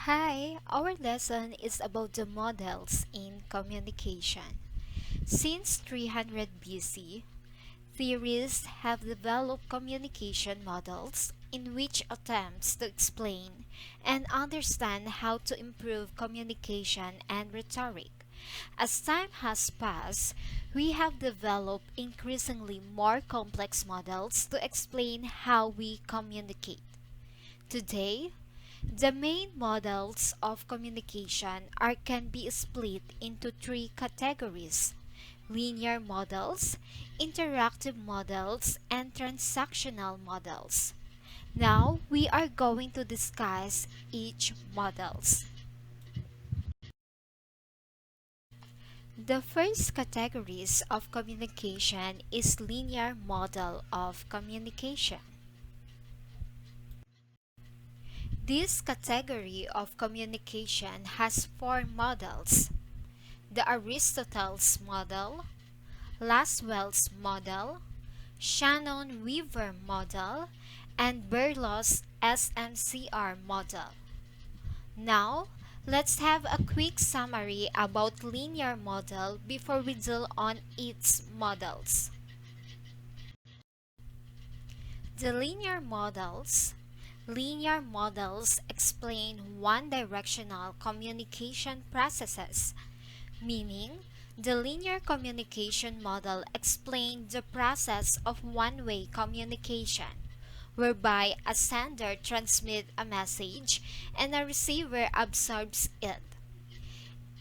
Hi, our lesson is about the models in communication. Since 300 BC, theorists have developed communication models in which attempts to explain and understand how to improve communication and rhetoric. As time has passed, we have developed increasingly more complex models to explain how we communicate. Today, the main models of communication can be split into three categories: linear models, interactive models, and transactional models. Now, we are going to discuss each models. The first categories of communication is linear model of communication. This category of communication has four models: the Aristotle's model, Lasswell's model, Shannon-Weaver model, and Berlow's SMCR model. Now, let's have a quick summary about linear model before we deal on its models. The linear models explain one-directional communication processes, meaning the linear communication model explains the process of one-way communication, whereby a sender transmits a message and a receiver absorbs it.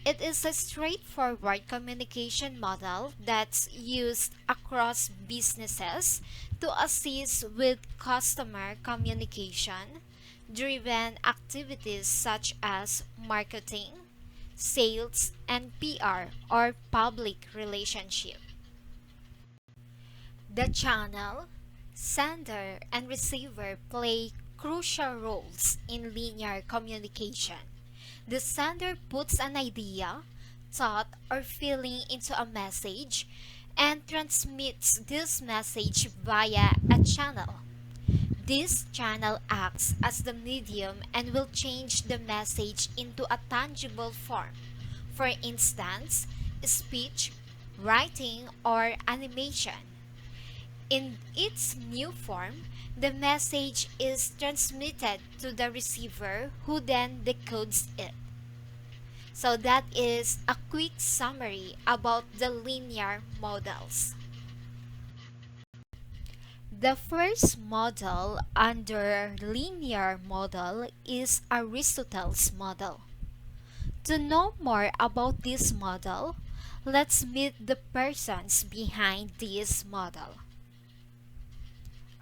It is a straightforward communication model that's used across businesses to assist with customer communication driven activities such as marketing, sales, and PR or public relationship. The channel, sender, and receiver play crucial roles in linear communication. The sender puts an idea, thought, or feeling into a message and transmits this message via a channel. This channel acts as the medium and will change the message into a tangible form. For instance, speech, writing, or animation. In its new form, the message is transmitted to the receiver who then decodes it. So that is a quick summary about the linear models. The first model under linear model is Aristotle's model. To know more about this model, let's meet the persons behind this model.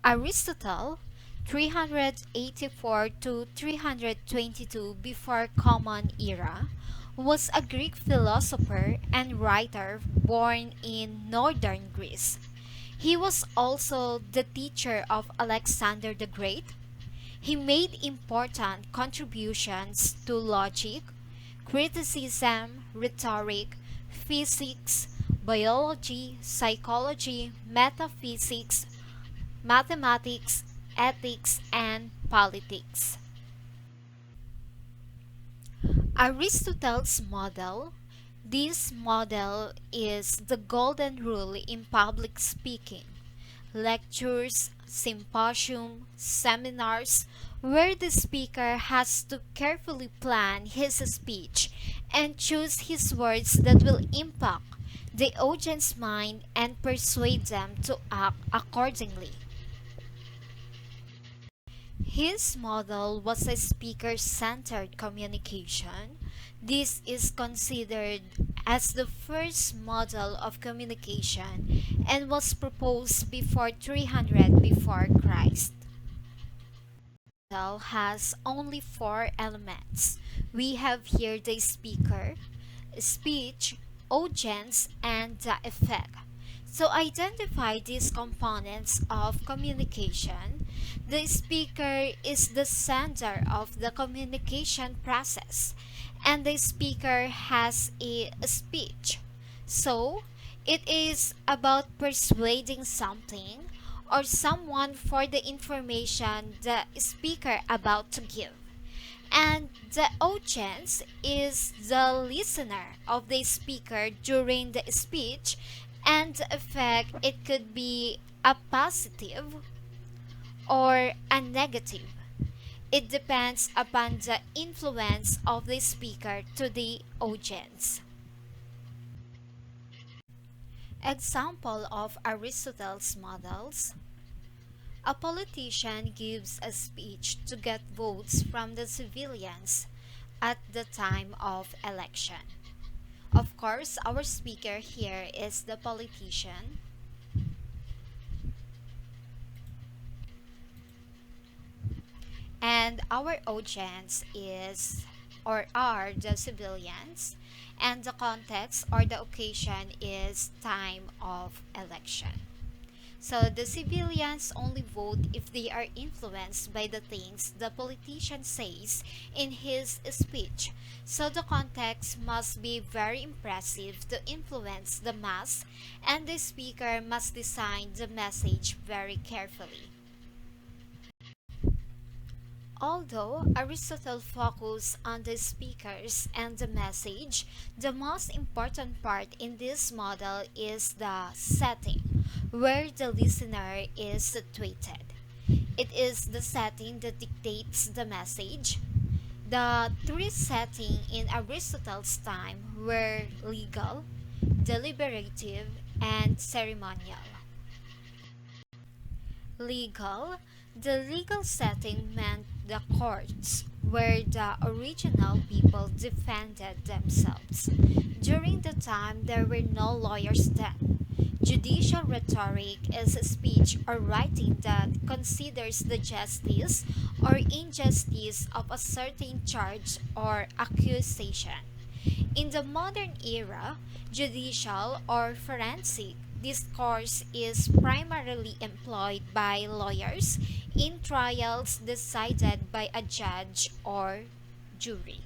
Aristotle, 384 to 322 before Common Era, was a Greek philosopher and writer born in northern Greece. He was also the teacher of Alexander the Great. He made important contributions to logic, criticism, rhetoric, physics, biology, psychology, metaphysics, mathematics, ethics, and politics. Aristotle's model. This model is the golden rule in public speaking. Lectures, symposium, seminars, where the speaker has to carefully plan his speech and choose his words that will impact the audience's mind and persuade them to act accordingly. His model was a speaker-centered communication. This is considered as the first model of communication and was proposed before 300 before Christ. The model has only four elements. We have here the speaker, speech, audience, and the effect. To identify these components of communication, the speaker is the center of the communication process, and the speaker has a speech. So, it is about persuading something or someone for the information the speaker about to give. And the audience is the listener of the speaker during the speech, and the effect it could be a positive or a negative. It depends upon the influence of the speaker to the audience. Example of Aristotle's models. A politician gives a speech to get votes from the civilians at the time of election. Of course, our speaker here is the politician, and our audience is or are the civilians, and the context or the occasion is time of election. So the civilians only vote if they are influenced by the things the politician says in his speech. So the context must be very impressive to influence the mass, and the speaker must design the message very carefully. Although Aristotle focused on the speakers and the message, the most important part in this model is the setting, where the listener is situated. It is the setting that dictates the message. The three settings in Aristotle's time were legal, deliberative, and ceremonial. Legal. The legal setting meant the courts, where the original people defended themselves. During the time, there were no lawyers then. Judicial rhetoric is a speech or writing that considers the justice or injustice of a certain charge or accusation. In the modern era, judicial or forensic discourse is primarily employed by lawyers in trials decided by a judge or jury.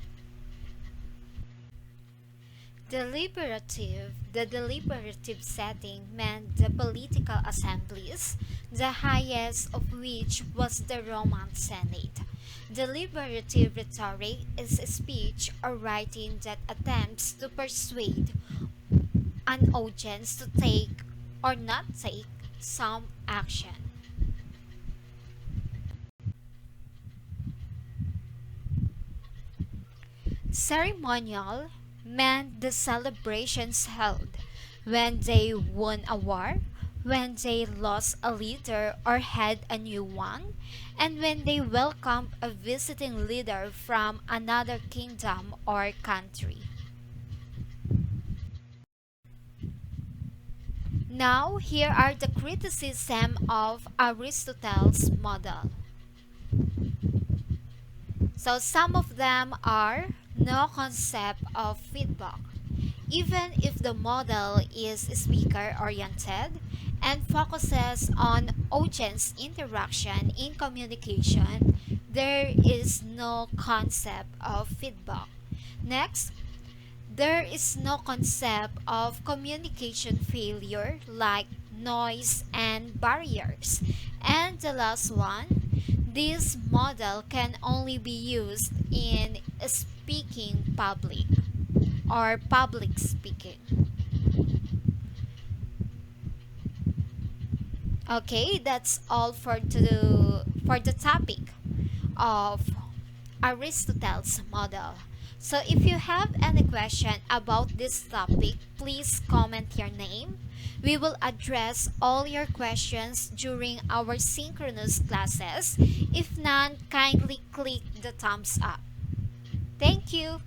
Deliberative. The deliberative setting meant the political assemblies, the highest of which was the Roman Senate. Deliberative rhetoric is a speech or writing that attempts to persuade an audience to take or not take some action. Ceremonial meant the celebrations held when they won a war, when they lost a leader or had a new one, and when they welcomed a visiting leader from another kingdom or country. Now, here are the criticism of Aristotle's model. So, some of them are no concept of feedback. Even if the model is speaker oriented and focuses on audience interaction in communication, there is no concept of feedback. Next, there is no concept of communication failure like noise and barriers. And the last one, this model can only be used in speaking public or public speaking. Okay, that's all for the topic of Aristotle's model. So if you have any question about this topic, please comment your name. We will address all your questions during our synchronous classes. If none, kindly click the thumbs up. Thank you.